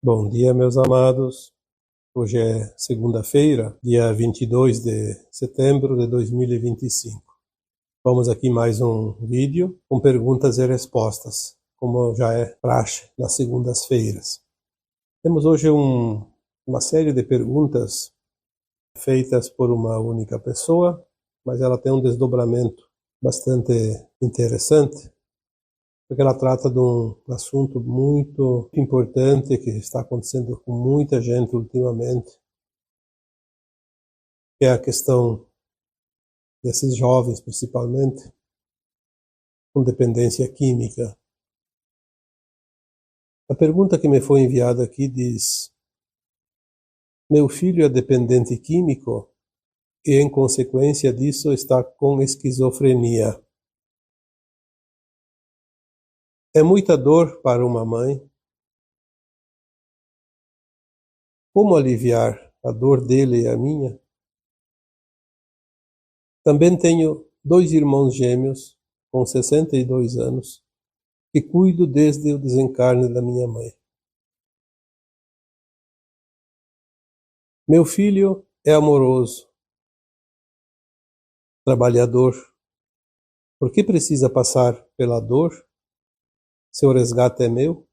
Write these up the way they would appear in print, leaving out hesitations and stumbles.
Bom dia, meus amados. Hoje é segunda-feira, dia 22 de setembro de 2025. Vamos aqui mais um vídeo com perguntas e respostas, como já é praxe nas segundas-feiras. Temos hoje uma série de perguntas feitas por uma única pessoa, mas ela tem um desdobramento bastante interessante, porque ela trata de um assunto muito importante que está acontecendo com muita gente ultimamente, que é a questão desses jovens, principalmente, com dependência química. A pergunta que me foi enviada aqui diz: meu filho é dependente químico e, em consequência disso, está com esquizofrenia. É muita dor para uma mãe. Como aliviar a dor dele e a minha? Também tenho 2 irmãos gêmeos com 62 anos que cuido desde o desencarne da minha mãe. Meu filho é amoroso, trabalhador. Por que precisa passar pela dor? Seu resgate é meu?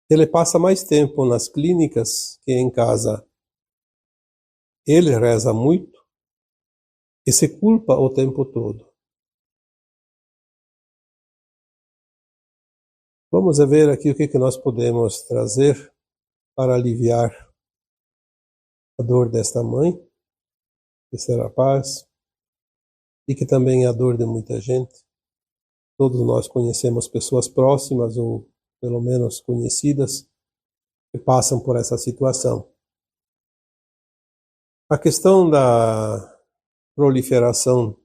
Ele passa mais tempo nas clínicas que em casa. Ele reza muito e se culpa o tempo todo. Vamos ver aqui o que nós podemos trazer para aliviar a dor desta mãe, desse rapaz, e que também é a dor de muita gente. Todos nós conhecemos pessoas próximas ou pelo menos conhecidas que passam por essa situação. A questão da proliferação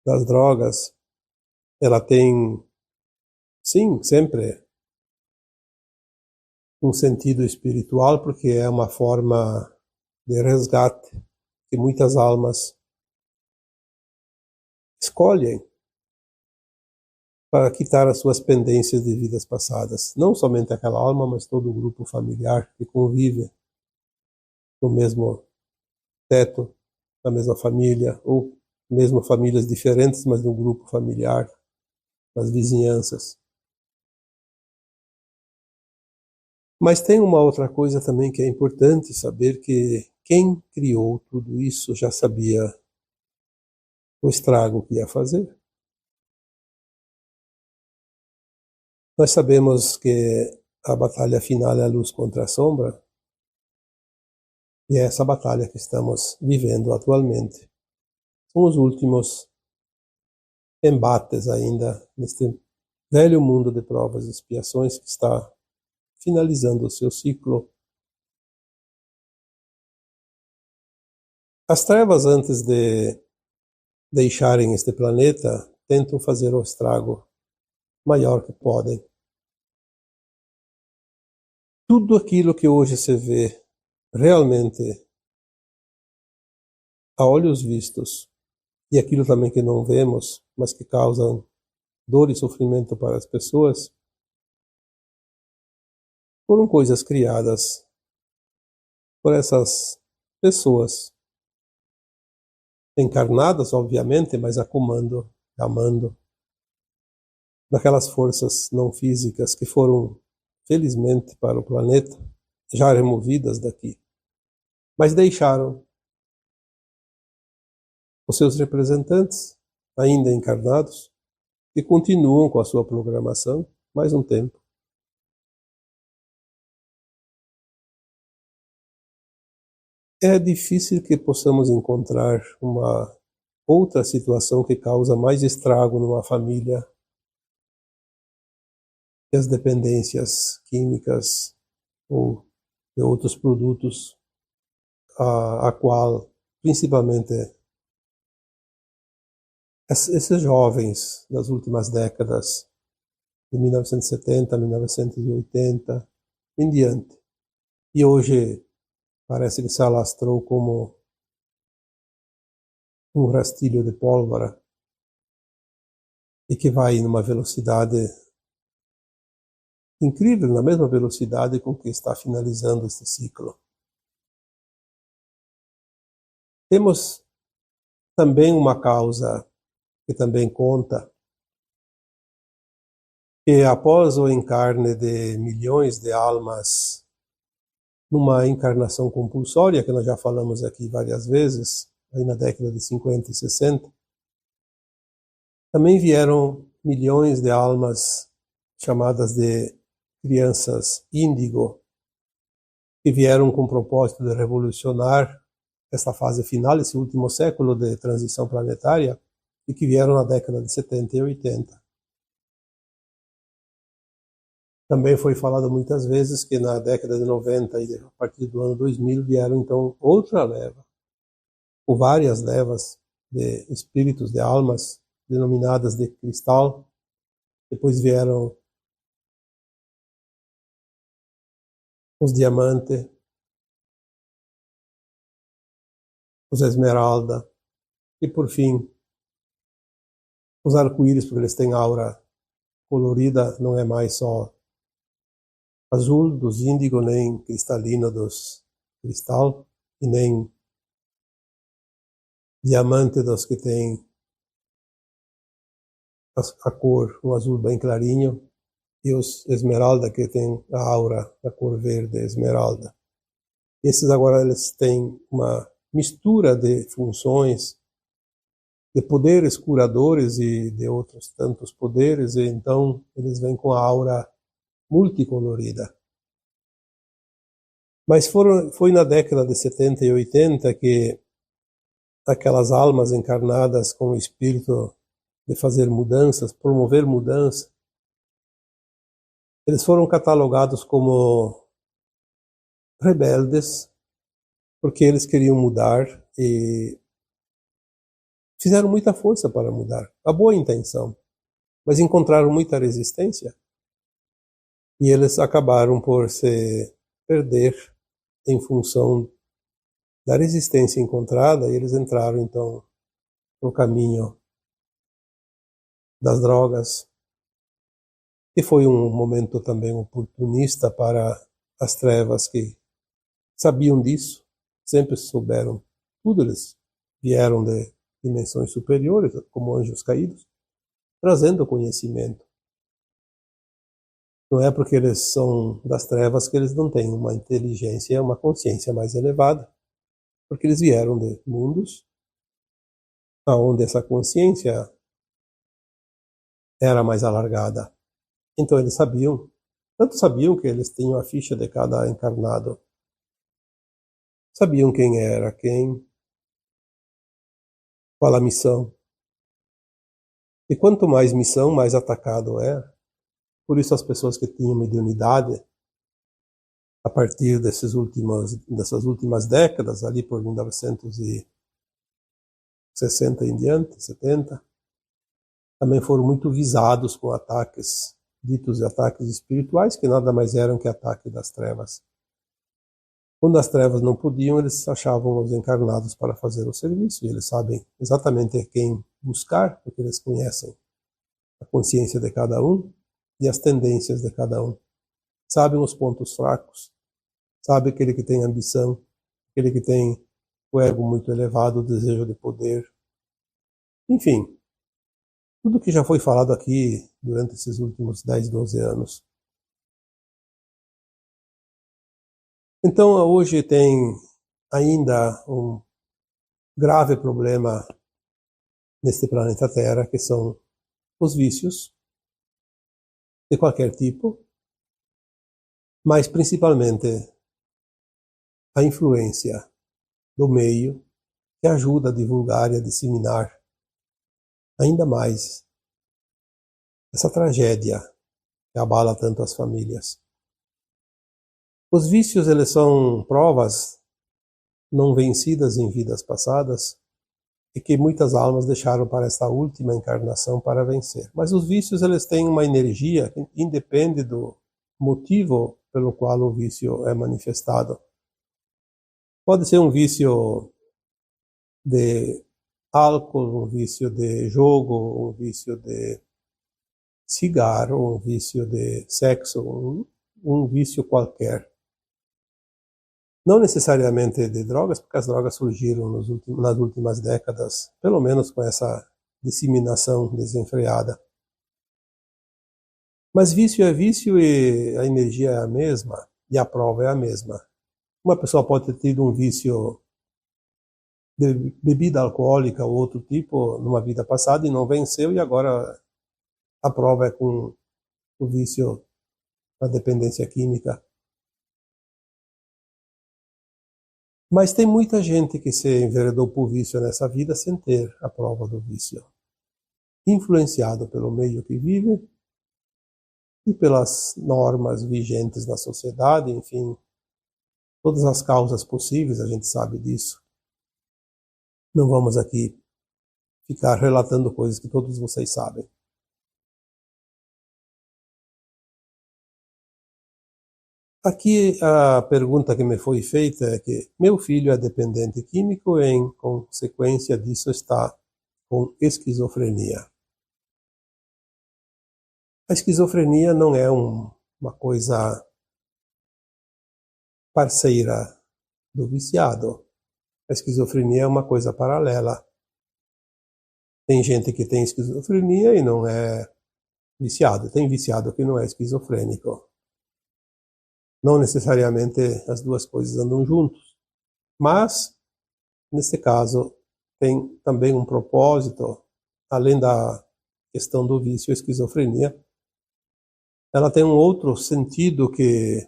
das drogas, ela tem, sim, sempre um sentido espiritual, porque é uma forma de resgate que muitas almas escolhem para quitar as suas pendências de vidas passadas. Não somente aquela alma, mas todo o grupo familiar que convive no mesmo teto, na mesma família, ou mesmo famílias diferentes, mas no grupo familiar, nas vizinhanças. Mas tem uma outra coisa também que é importante saber, que quem criou tudo isso já sabia o estrago que ia fazer. Nós sabemos que a batalha final é a luz contra a sombra, e é essa batalha que estamos vivendo atualmente. São os últimos embates ainda neste velho mundo de provas e expiações que está finalizando o seu ciclo. As trevas, antes de deixarem este planeta, tentam fazer o estrago maior que podem. Tudo aquilo que hoje se vê realmente a olhos vistos, e aquilo também que não vemos, mas que causam dor e sofrimento para as pessoas, foram coisas criadas por essas pessoas, encarnadas, obviamente, mas a comando, amando, daquelas forças não físicas que foram, felizmente para o planeta, já removidas daqui, mas deixaram os seus representantes, ainda encarnados, e continuam com a sua programação mais um tempo. É difícil que possamos encontrar uma outra situação que causa mais estrago numa família que as dependências químicas ou de outros produtos, a qual principalmente esses jovens das últimas décadas, de 1970, 1980 em diante, e hoje parece que se alastrou como um rastilho de pólvora e que vai numa velocidade incrível, na mesma velocidade com que está finalizando este ciclo. Temos também uma causa que também conta, que após o encarne de milhões de almas numa encarnação compulsória, que nós já falamos aqui várias vezes, aí na década de 50 e 60, também vieram milhões de almas chamadas de crianças índigo, que vieram com o propósito de revolucionar esta fase final, esse último século de transição planetária, e que vieram na década de 70 e 80. Também foi falado muitas vezes que na década de 90 e a partir do ano 2000 vieram então outra leva, ou várias levas de espíritos, de almas, denominadas de cristal. Depois vieram os diamante, os esmeralda e, por fim, os arco-íris, porque eles têm aura colorida, não é mais só azul dos índigo, nem cristalino dos cristal, e nem diamante dos que tem a cor, o azul bem clarinho, e os esmeralda que tem a aura da cor verde esmeralda. Esses agora eles têm uma mistura de funções, de poderes curadores e de outros tantos poderes, e então eles vêm com a aura multicolorida. Mas foi na década de 70 e 80 que aquelas almas encarnadas com o espírito de fazer mudanças, promover mudança, eles foram catalogados como rebeldes, porque eles queriam mudar e fizeram muita força para mudar, a boa intenção, mas encontraram muita resistência e eles acabaram por se perder em função da resistência encontrada, e eles entraram então no caminho das drogas, e foi um momento também oportunista para as trevas, que sabiam disso, sempre souberam tudo. Eles vieram de dimensões superiores, como anjos caídos, trazendo conhecimento. Não é porque eles são das trevas que eles não têm uma inteligência, uma consciência mais elevada, porque eles vieram de mundos onde essa consciência era mais alargada. Então eles sabiam, tanto sabiam que eles tinham a ficha de cada encarnado, sabiam quem era quem, qual a missão. E quanto mais missão, mais atacado era. Por isso as pessoas que tinham mediunidade, a partir dessas últimas décadas, ali por 1960 em diante, 70, também foram muito visados com ataques, ditos ataques espirituais, que nada mais eram que ataque das trevas. Quando as trevas não podiam, eles achavam os encarnados para fazer o serviço, e eles sabem exatamente quem buscar, porque eles conhecem a consciência de cada um e as tendências de cada um. Sabem os pontos fracos, sabem aquele que tem ambição, aquele que tem o ego muito elevado, o desejo de poder. Enfim, tudo que já foi falado aqui durante esses últimos 10, 12 anos. Então, hoje tem ainda um grave problema neste planeta Terra, que são os vícios de qualquer tipo, mas principalmente a influência do meio, que ajuda a divulgar e a disseminar ainda mais essa tragédia que abala tanto as famílias. Os vícios, eles são provas não vencidas em vidas passadas e que muitas almas deixaram para esta última encarnação para vencer. Mas os vícios, eles têm uma energia que independe do motivo pelo qual o vício é manifestado. Pode ser um vício de álcool, um vício de jogo, um vício de cigarro, um vício de sexo, um vício qualquer. Não necessariamente de drogas, porque as drogas surgiram nas últimas décadas, pelo menos com essa disseminação desenfreada. Mas vício é vício e a energia é a mesma, e a prova é a mesma. Uma pessoa pode ter tido um vício de bebida alcoólica ou outro tipo numa vida passada e não venceu, e agora a prova é com o vício da dependência química. Mas tem muita gente que se enveredou por vício nessa vida sem ter a prova do vício. Influenciado pelo meio que vive e pelas normas vigentes na sociedade, enfim, todas as causas possíveis, a gente sabe disso. Não vamos aqui ficar relatando coisas que todos vocês sabem. Aqui a pergunta que me foi feita é que meu filho é dependente químico e, em consequência disso, está com esquizofrenia. A esquizofrenia não é uma coisa parceira do viciado. A esquizofrenia é uma coisa paralela. Tem gente que tem esquizofrenia e não é viciado. Tem viciado que não é esquizofrênico. Não necessariamente as duas coisas andam juntos. Mas, nesse caso, tem também um propósito, além da questão do vício, a esquizofrenia. Ela tem um outro sentido que,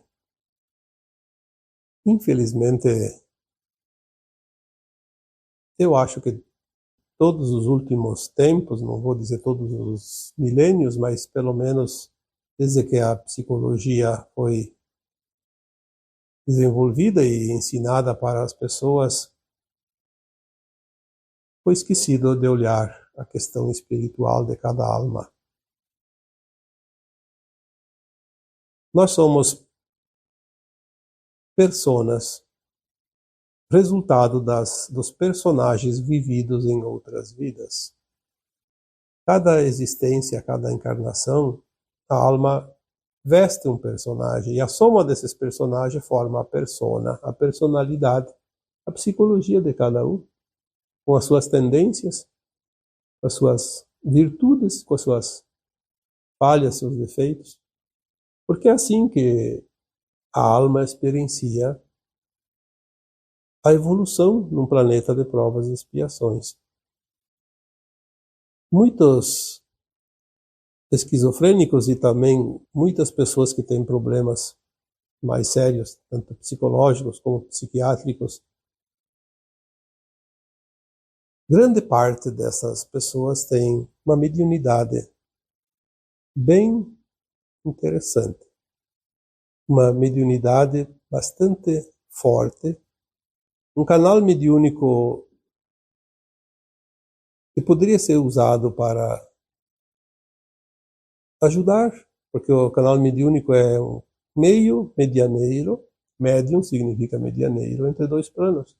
infelizmente, eu acho que todos os últimos tempos, não vou dizer todos os milênios, mas pelo menos desde que a psicologia foi desenvolvida e ensinada para as pessoas, foi esquecido de olhar a questão espiritual de cada alma. Nós somos personas, resultado dos personagens vividos em outras vidas. Cada existência, cada encarnação, a alma veste um personagem, e a soma desses personagens forma a persona, a personalidade, a psicologia de cada um, com as suas tendências, com as suas virtudes, com as suas falhas, seus defeitos. Porque é assim que a alma experiencia a evolução num planeta de provas e expiações. Muitos esquizofrênicos e também muitas pessoas que têm problemas mais sérios, tanto psicológicos como psiquiátricos, grande parte dessas pessoas tem uma mediunidade bem interessante, uma mediunidade bastante forte, um canal mediúnico que poderia ser usado para ajudar, porque o canal mediúnico é um meio medianeiro, médium significa medianeiro, entre dois planos.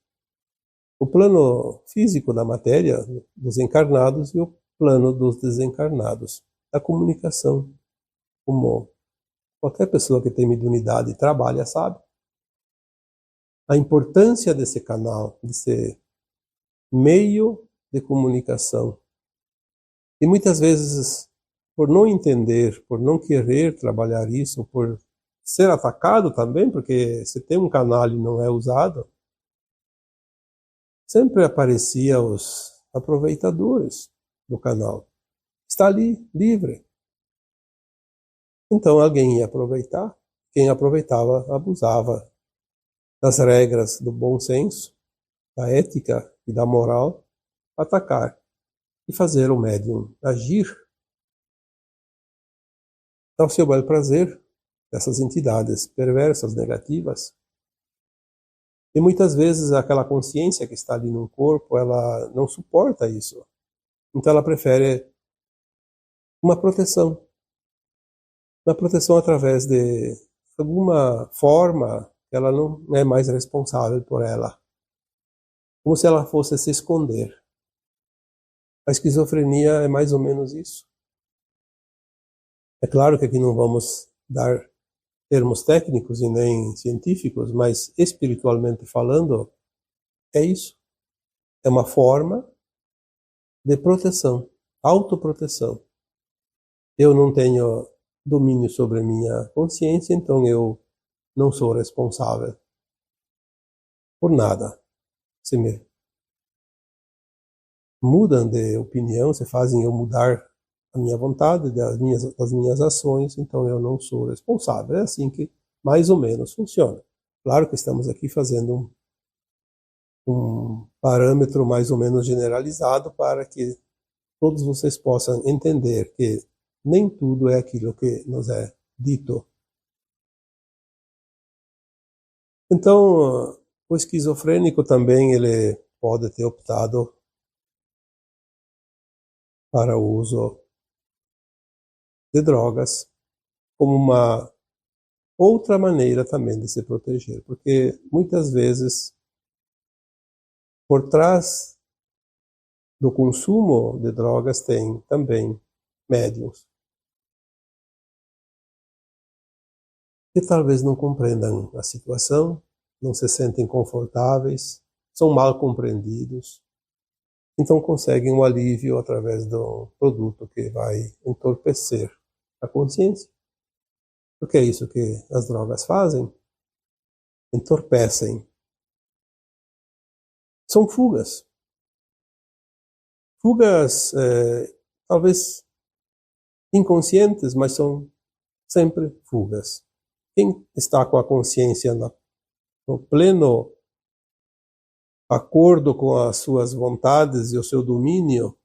O plano físico da matéria, dos encarnados, e o plano dos desencarnados, da comunicação, como qualquer pessoa que tem mediunidade e trabalha sabe. A importância desse canal, desse meio de comunicação. E muitas vezes, por não entender, por não querer trabalhar isso, por ser atacado também, porque se tem um canal e não é usado, sempre aparecia os aproveitadores do canal. Está ali, livre. Então alguém ia aproveitar, quem aproveitava abusava das regras do bom senso, da ética e da moral, atacar e fazer o médium agir ao seu bel prazer dessas entidades perversas, negativas. E muitas vezes aquela consciência que está ali no corpo, ela não suporta isso. Então ela prefere uma proteção. Uma proteção através de alguma forma que ela não é mais responsável por ela. Como se ela fosse se esconder. A esquizofrenia é mais ou menos isso. É claro que aqui não vamos dar termos técnicos e nem científicos, mas espiritualmente falando, é isso. É uma forma de proteção, autoproteção. Eu não tenho domínio sobre a minha consciência, então eu não sou responsável por nada. Se me mudam de opinião, se fazem eu mudar a minha vontade, das minhas ações, então eu não sou responsável. É assim que mais ou menos funciona. Claro que estamos aqui fazendo um parâmetro mais ou menos generalizado para que todos vocês possam entender que nem tudo é aquilo que nos é dito. Então, o esquizofrênico também ele pode ter optado para o uso de drogas como uma outra maneira também de se proteger, porque muitas vezes por trás do consumo de drogas tem também médiums que talvez não compreendam a situação, não se sentem confortáveis, são mal compreendidos, então conseguem um alívio através do produto que vai entorpecer a consciência. Porque é isso que as drogas fazem, entorpecem. São fugas. Fugas, talvez inconscientes, mas são sempre fugas. Quem está com a consciência no pleno acordo com as suas vontades e o seu domínio,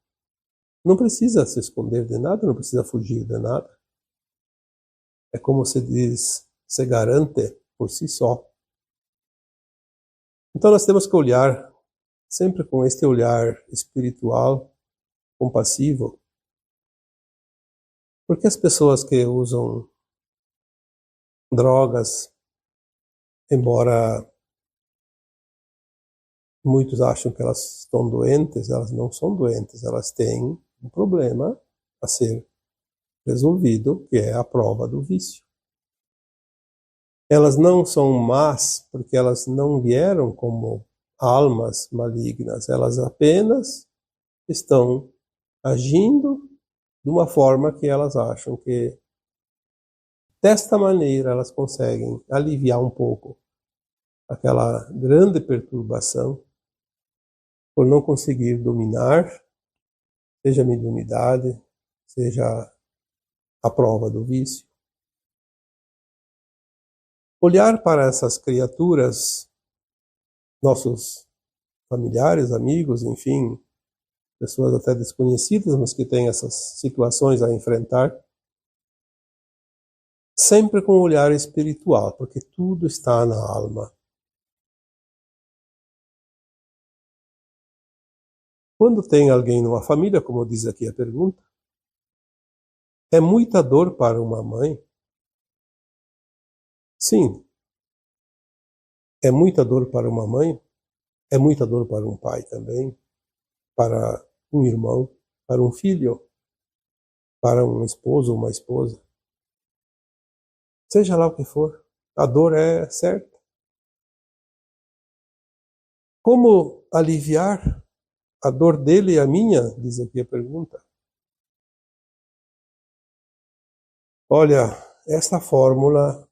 não precisa se esconder de nada, não precisa fugir de nada. É como se diz, se garante por si só. Então nós temos que olhar sempre com este olhar espiritual, compassivo, porque as pessoas que usam drogas, embora muitos acham que elas estão doentes, elas não são doentes, elas têm um problema a ser resolvido, que é a prova do vício. Elas não são más porque elas não vieram como almas malignas, elas apenas estão agindo de uma forma que elas acham que desta maneira elas conseguem aliviar um pouco aquela grande perturbação por não conseguir dominar, seja a mediunidade, seja a prova do vício. Olhar para essas criaturas, nossos familiares, amigos, enfim, pessoas até desconhecidas, mas que têm essas situações a enfrentar, sempre com um olhar espiritual, porque tudo está na alma. Quando tem alguém numa família, como diz aqui a pergunta, é muita dor para uma mãe? Sim. É muita dor para uma mãe? É muita dor para um pai também, para um irmão, para um filho, para um esposo ou uma esposa. Seja lá o que for, a dor é certa. Como aliviar a dor dele e a minha? Diz aqui a pergunta. Olha, essa fórmula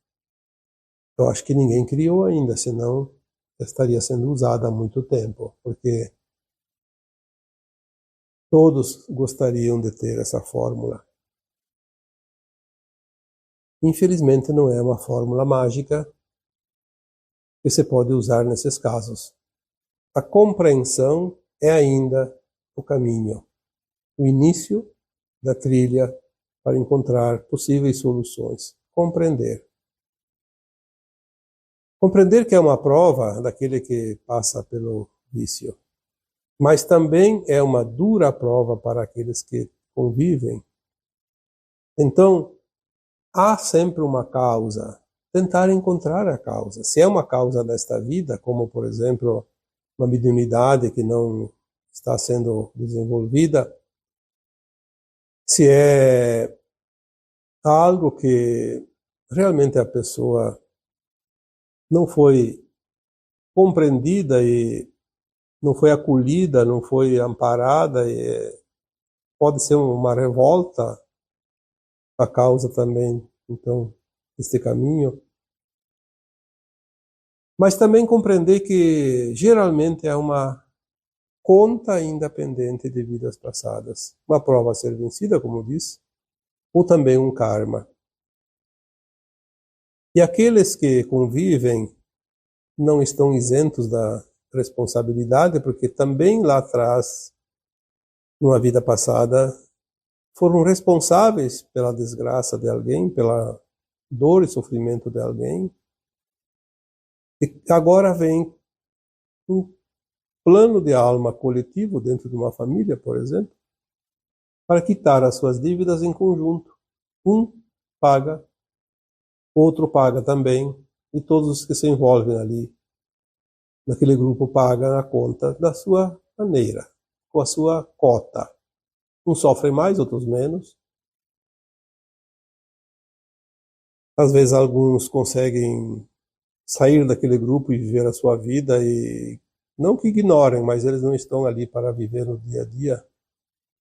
eu acho que ninguém criou ainda, senão estaria sendo usada há muito tempo, porque todos gostariam de ter essa fórmula. Infelizmente não é uma fórmula mágica que se pode usar nesses casos. A compreensão é ainda o caminho, o início da trilha para encontrar possíveis soluções. Compreender. Compreender que é uma prova daquele que passa pelo vício, mas também é uma dura prova para aqueles que convivem. Então, há sempre uma causa. Tentar encontrar a causa. Se é uma causa desta vida, como por exemplo, uma mediunidade que não está sendo desenvolvida, se é há algo que realmente a pessoa não foi compreendida e não foi acolhida, não foi amparada, e pode ser uma revolta a causa também, então, deste caminho. Mas também compreender que geralmente é uma conta independente de vidas passadas, uma prova a ser vencida, como disse, ou também um karma. E aqueles que convivem não estão isentos da responsabilidade, porque também lá atrás, numa vida passada, foram responsáveis pela desgraça de alguém, pela dor e sofrimento de alguém. E agora vem um plano de alma coletivo dentro de uma família, por exemplo, para quitar as suas dívidas em conjunto. Um paga, outro paga também, e todos os que se envolvem ali, naquele grupo, pagam a conta da sua maneira, com a sua cota. Uns sofrem mais, outros menos. Às vezes alguns conseguem sair daquele grupo e viver a sua vida, e não que ignorem, mas eles não estão ali para viver no dia a dia.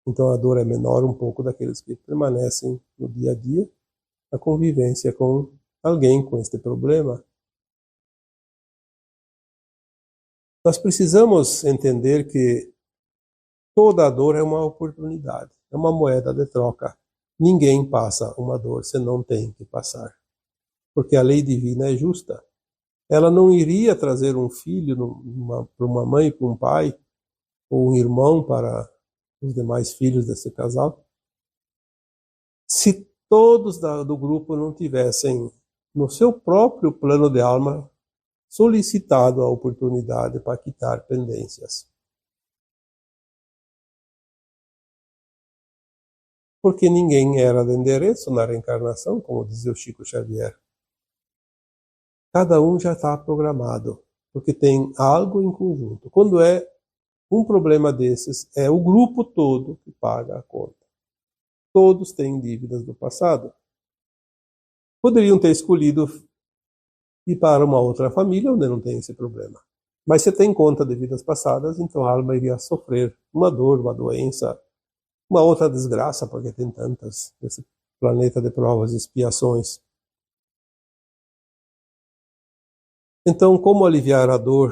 Então a dor é menor um pouco daqueles que permanecem no dia a dia, na convivência com alguém com este problema. Nós precisamos entender que toda dor é uma oportunidade, é uma moeda de troca. Ninguém passa uma dor se não tem que passar, porque a lei divina é justa. Ela não iria trazer um filho para uma mãe, para um pai, ou um irmão para os demais filhos desse casal, se todos do grupo não tivessem, no seu próprio plano de alma, solicitado a oportunidade para quitar pendências. Porque ninguém era de endereço na reencarnação, como dizia o Chico Xavier. Cada um já está programado, porque tem algo em conjunto. Quando é um problema desses, é o grupo todo que paga a conta. Todos têm dívidas do passado. Poderiam ter escolhido ir para uma outra família onde não tem esse problema. Mas se tem conta de vidas passadas, então a alma iria sofrer uma dor, uma doença, uma outra desgraça, porque tem tantas nesse planeta de provas e expiações. Então, como aliviar a dor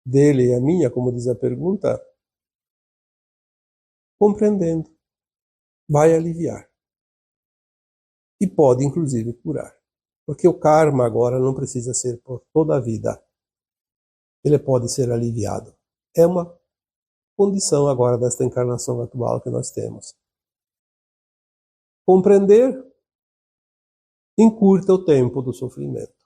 dele e a minha, como diz a pergunta? Compreendendo. Vai aliviar. E pode, inclusive, curar. Porque o karma agora não precisa ser por toda a vida. Ele pode ser aliviado. É uma condição agora desta encarnação atual que nós temos. Compreender encurta o tempo do sofrimento.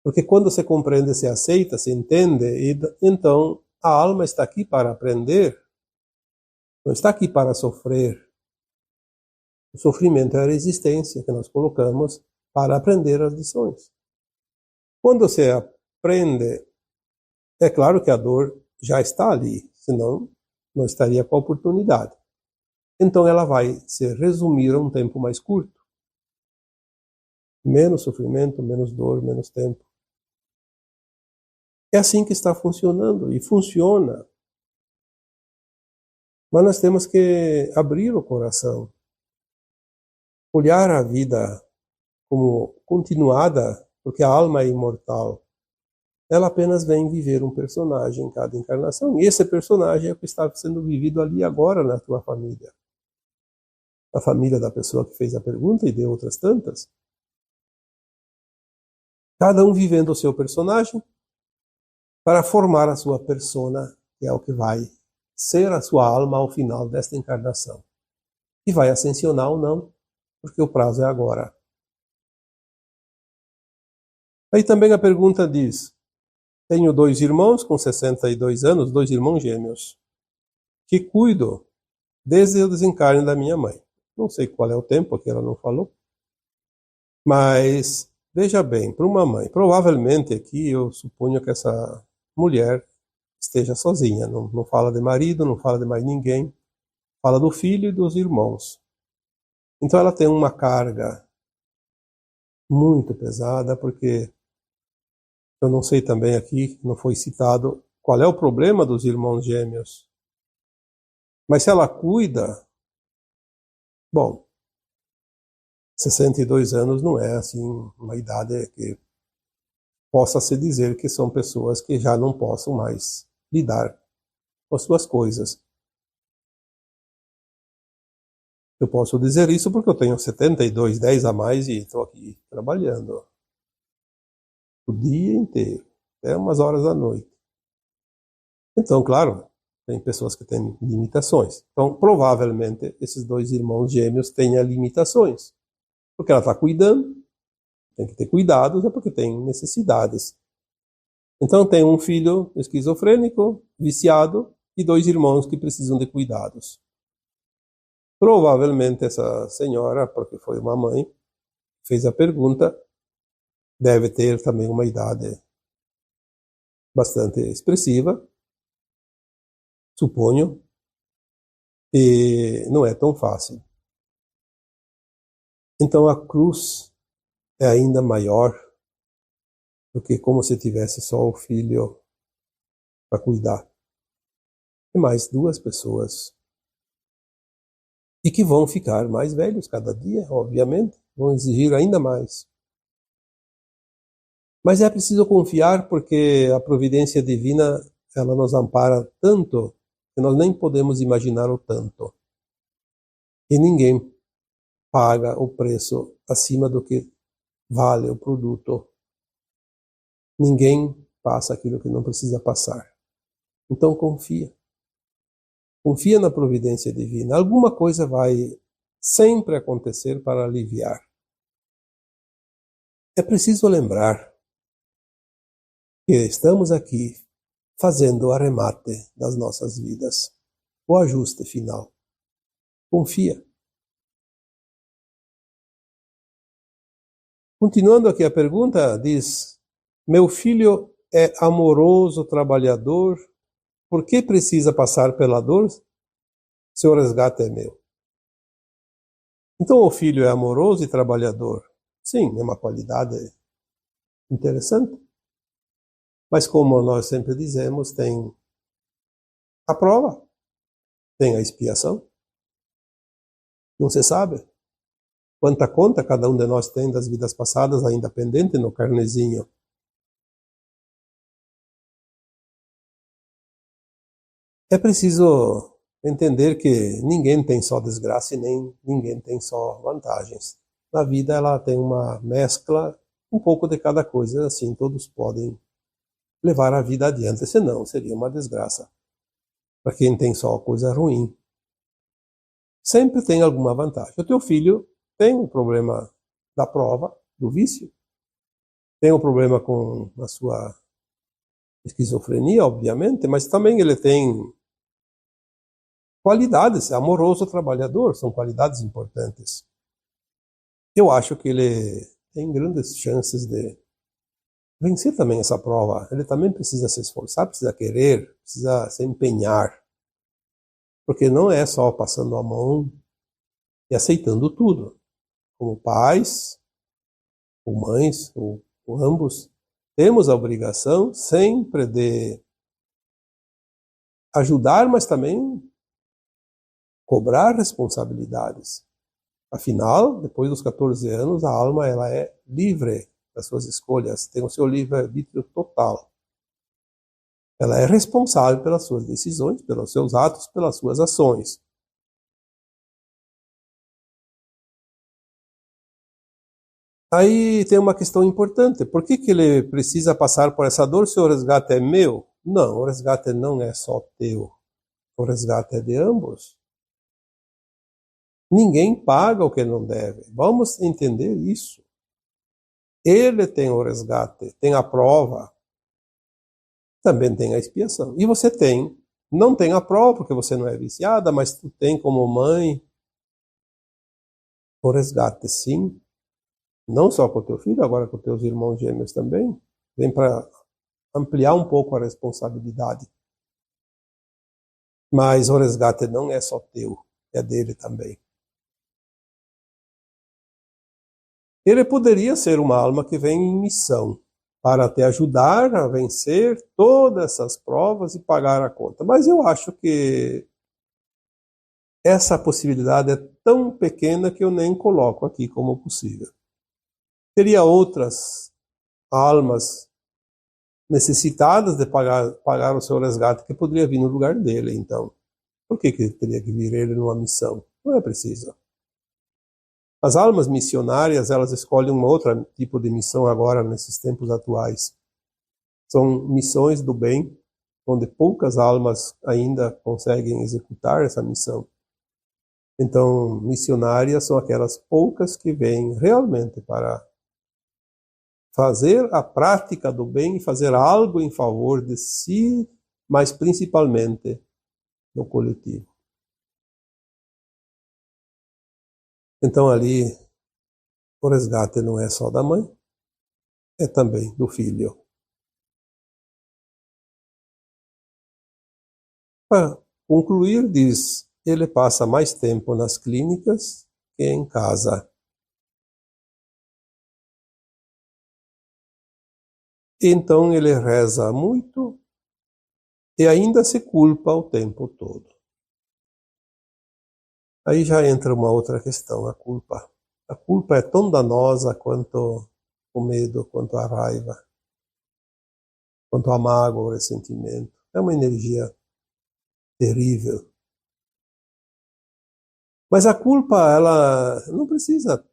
Porque quando se compreende, se aceita, se entende, e então a alma está aqui para aprender, não está aqui para sofrer. O sofrimento é a resistência que nós colocamos para aprender as lições. Quando se aprende, é claro que a dor já está ali, senão não estaria com a oportunidade. Então ela vai se resumir a um tempo mais curto. Menos sofrimento, menos dor, menos tempo. É assim que está funcionando, e funciona. Mas nós temos que abrir o coração, olhar a vida como continuada, porque a alma é imortal. Ela apenas vem viver um personagem em cada encarnação, e esse personagem é o que está sendo vivido ali agora na tua família. A família da pessoa que fez a pergunta e de outras tantas. Cada um vivendo o seu personagem para formar a sua persona, que é o que vai ser a sua alma ao final desta encarnação. E vai ascensionar ou não, porque o prazo é agora. Aí também a pergunta diz: tenho 2 irmãos com 62 anos, 2 irmãos gêmeos, que cuido desde o desencarne da minha mãe. Não sei qual é o tempo, que ela não falou. Mas, veja bem, para uma mãe, provavelmente aqui eu suponho que essa mulher esteja sozinha, não fala de marido, não fala de mais ninguém, fala do filho e dos irmãos. Então ela tem uma carga muito pesada, porque eu não sei também aqui, não foi citado qual é o problema dos irmãos gêmeos. Mas se ela cuida, bom, 62 anos não é assim uma idade que possa se dizer que são pessoas que já não possam mais lidar com as suas coisas. Eu posso dizer isso porque eu tenho 72, 10 a mais e estou aqui trabalhando o dia inteiro, até umas horas da noite. Então, claro, tem pessoas que têm limitações. Então, provavelmente, esses dois irmãos gêmeos têm limitações. Porque ela está cuidando, tem que ter cuidados, é porque tem necessidades. Então, tem um filho esquizofrênico, viciado, e dois irmãos que precisam de cuidados. Provavelmente, essa senhora, porque foi uma mãe, fez a pergunta, deve ter também uma idade bastante expressiva, suponho, e não é tão fácil. Então a cruz é ainda maior do que como se tivesse só o filho para cuidar. E mais duas pessoas. E que vão ficar mais velhos cada dia, obviamente, vão exigir ainda mais. Mas é preciso confiar, porque a providência divina, ela nos ampara tanto que nós nem podemos imaginar o tanto. E ninguém paga o preço acima do que vale o produto. Ninguém passa aquilo que não precisa passar. Então confia. Confia na providência divina. Alguma coisa vai sempre acontecer para aliviar. É preciso lembrar que estamos aqui fazendo o arremate das nossas vidas, o ajuste final. Confia. Continuando aqui a pergunta, diz: meu filho é amoroso, trabalhador, por que precisa passar pela dor? Seu resgate é meu. Então o filho é amoroso e trabalhador. Sim, é uma qualidade interessante. Mas como nós sempre dizemos, tem a prova, tem a expiação. Não se sabe quanta conta cada um de nós tem das vidas passadas ainda pendente no carnezinho. É preciso entender que ninguém tem só desgraça e nem ninguém tem só vantagens. Na vida ela tem uma mescla, um pouco de cada coisa, assim todos podem levar a vida adiante, senão seria uma desgraça. Para quem tem só coisa ruim, sempre tem alguma vantagem. O teu filho tem um problema da prova, do vício, tem um problema com a sua esquizofrenia, obviamente, mas também ele tem qualidades, é amoroso, trabalhador, são qualidades importantes. Eu acho que ele tem grandes chances de vencer também essa prova. Ele também precisa se esforçar, precisa querer, precisa se empenhar. Porque não é só passando a mão e aceitando tudo. Como pais, ou mães, ou ambos, temos a obrigação sempre de ajudar, mas também cobrar responsabilidades. Afinal, depois dos 14 anos, a alma ela é livre das suas escolhas, tem o seu livre-arbítrio total. Ela é responsável pelas suas decisões, pelos seus atos, pelas suas ações. Aí tem uma questão importante. Por que ele precisa passar por essa dor se o resgate é meu? Não, o resgate não é só teu. O resgate é de ambos. Ninguém paga o que não deve. Vamos entender isso. Ele tem o resgate, tem a prova, também tem a expiação. E você tem, não tem a prova porque você não é viciada, mas tu tem como mãe o resgate, sim. Não só com o teu filho, agora com teus irmãos gêmeos também. Vem para ampliar um pouco a responsabilidade. Mas o resgate não é só teu, é dele também. Ele poderia ser uma alma que vem em missão para te ajudar a vencer todas essas provas e pagar a conta. Mas eu acho que essa possibilidade é tão pequena que eu nem coloco aqui como possível. Teria outras almas necessitadas de pagar o seu resgate que poderia vir no lugar dele, então. Por que teria que vir ele numa missão? Não é preciso. As almas missionárias, elas escolhem um outro tipo de missão agora, nesses tempos atuais. São missões do bem, onde poucas almas ainda conseguem executar essa missão. Então, missionárias são aquelas poucas que vêm realmente para fazer a prática do bem e fazer algo em favor de si, mas principalmente no coletivo. Então ali, o resgate não é só da mãe, é também do filho. Para concluir, diz, ele passa mais tempo nas clínicas que em casa. Então ele reza muito e ainda se culpa o tempo todo. Aí já entra uma outra questão, a culpa. A culpa é tão danosa quanto o medo, quanto a raiva, quanto a mágoa, o ressentimento. É uma energia terrível. Mas a culpa, ela não precisa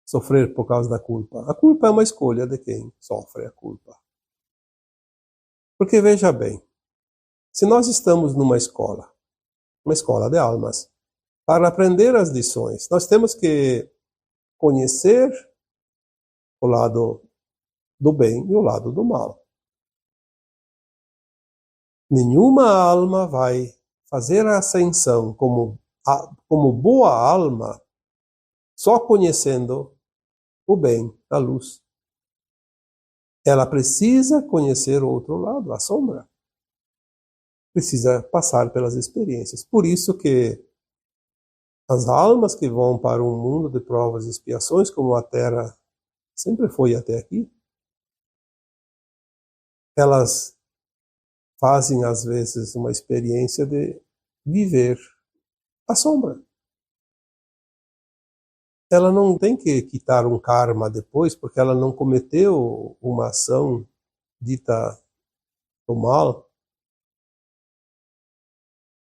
sofrer por causa da culpa. A culpa é uma escolha de quem sofre a culpa. Porque veja bem, se nós estamos numa escola de almas, para aprender as lições, nós temos que conhecer o lado do bem e o lado do mal. Nenhuma alma vai fazer a ascensão como boa alma só conhecendo o bem, a luz. Ela precisa conhecer o outro lado, a sombra. Precisa passar pelas experiências. Por isso que as almas que vão para um mundo de provas e expiações, como a Terra sempre foi até aqui, elas fazem às vezes uma experiência de viver a sombra. Ela não tem que quitar um karma depois, porque ela não cometeu uma ação dita do mal,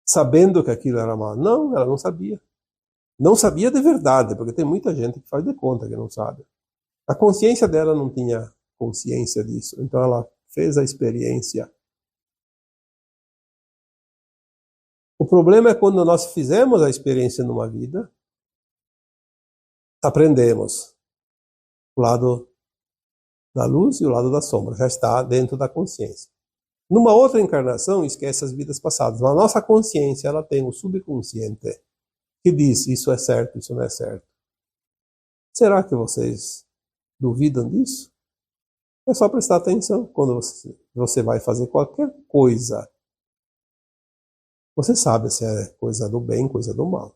sabendo que aquilo era mal. Não, ela não sabia. Não sabia de verdade, porque tem muita gente que faz de conta que não sabe. A consciência dela não tinha consciência disso, então ela fez a experiência. O problema é quando nós fizemos a experiência numa vida, aprendemos o lado da luz e o lado da sombra, já está dentro da consciência. Numa outra encarnação, esquece as vidas passadas. A nossa consciência, ela tem o subconsciente que diz isso é certo, isso não é certo. Será que vocês duvidam disso? É só prestar atenção quando você vai fazer qualquer coisa. Você sabe se é coisa do bem, coisa do mal.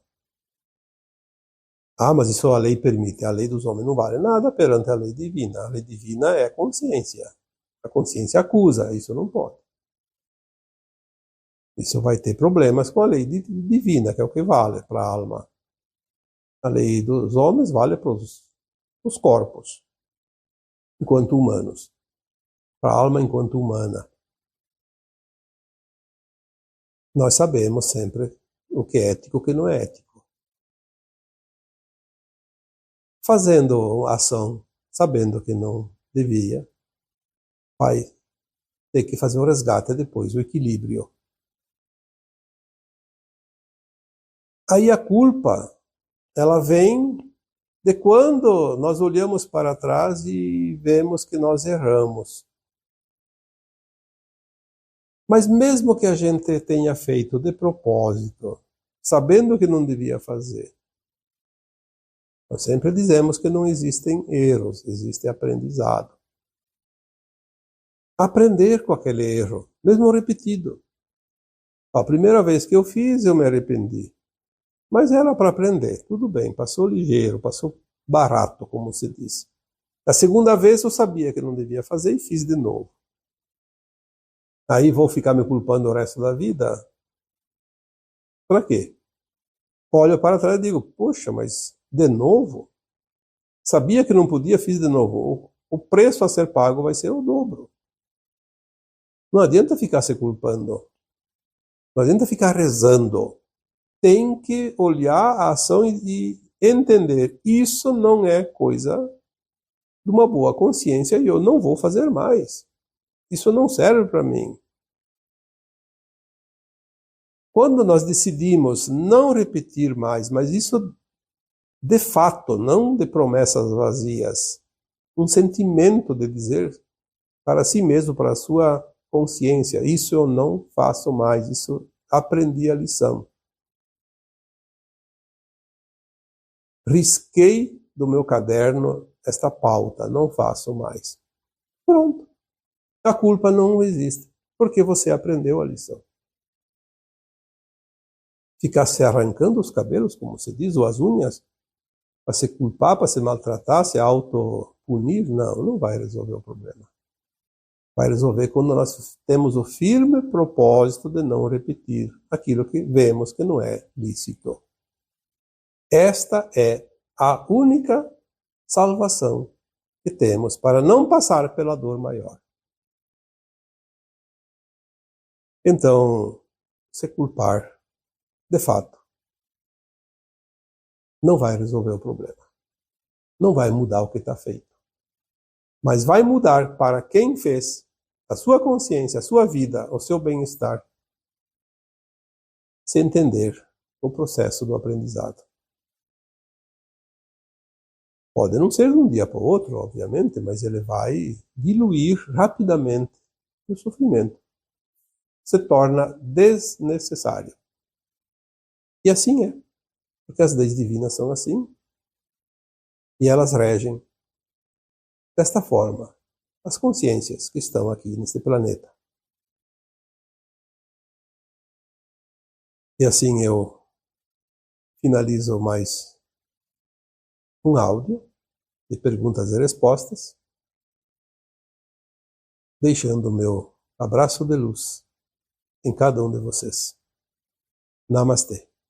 Ah, mas isso a lei permite. A lei dos homens não vale nada perante a lei divina. A lei divina é a consciência. A consciência acusa, isso não pode. Isso vai ter problemas com a lei divina, que é o que vale para a alma. A lei dos homens vale para os corpos, enquanto humanos. Para a alma enquanto humana. Nós sabemos sempre o que é ético e o que não é ético. Fazendo ação, sabendo que não devia, vai ter que fazer o resgate depois, o equilíbrio. Aí a culpa, ela vem de quando nós olhamos para trás e vemos que nós erramos. Mas mesmo que a gente tenha feito de propósito, sabendo que não devia fazer, nós sempre dizemos que não existem erros, existe aprendizado. Aprender com aquele erro, mesmo repetido. A primeira vez que eu fiz, eu me arrependi. Mas era para aprender, tudo bem, passou ligeiro, passou barato, como se diz. A segunda vez eu sabia que não devia fazer e fiz de novo. Aí vou ficar me culpando o resto da vida? Para quê? Olho para trás e digo, poxa, mas de novo? Sabia que não podia, fiz de novo. O preço a ser pago vai ser o dobro. Não adianta ficar se culpando. Não adianta ficar rezando. Tem que olhar a ação e entender. Isso não é coisa de uma boa consciência e eu não vou fazer mais. Isso não serve para mim. Quando nós decidimos não repetir mais, mas isso de fato, não de promessas vazias, um sentimento de dizer para si mesmo, para a sua consciência, isso eu não faço mais, isso aprendi a lição. Risquei do meu caderno esta pauta, não faço mais. Pronto. A culpa não existe, porque você aprendeu a lição. Ficar se arrancando os cabelos, como se diz, ou as unhas, para se culpar, para se maltratar, se auto-punir, não vai resolver o problema. Vai resolver quando nós temos o firme propósito de não repetir aquilo que vemos que não é lícito. Esta é a única salvação que temos para não passar pela dor maior. Então, se culpar, de fato, não vai resolver o problema. Não vai mudar o que está feito. Mas vai mudar para quem fez, a sua consciência, a sua vida, o seu bem-estar, se entender o processo do aprendizado. Pode não ser de um dia para o outro, obviamente, mas ele vai diluir rapidamente o sofrimento. Se torna desnecessário. E assim é, porque as leis divinas são assim, e elas regem desta forma as consciências que estão aqui neste planeta. E assim eu finalizo mais um áudio de perguntas e respostas, deixando o meu abraço de luz em cada um de vocês. Namastê.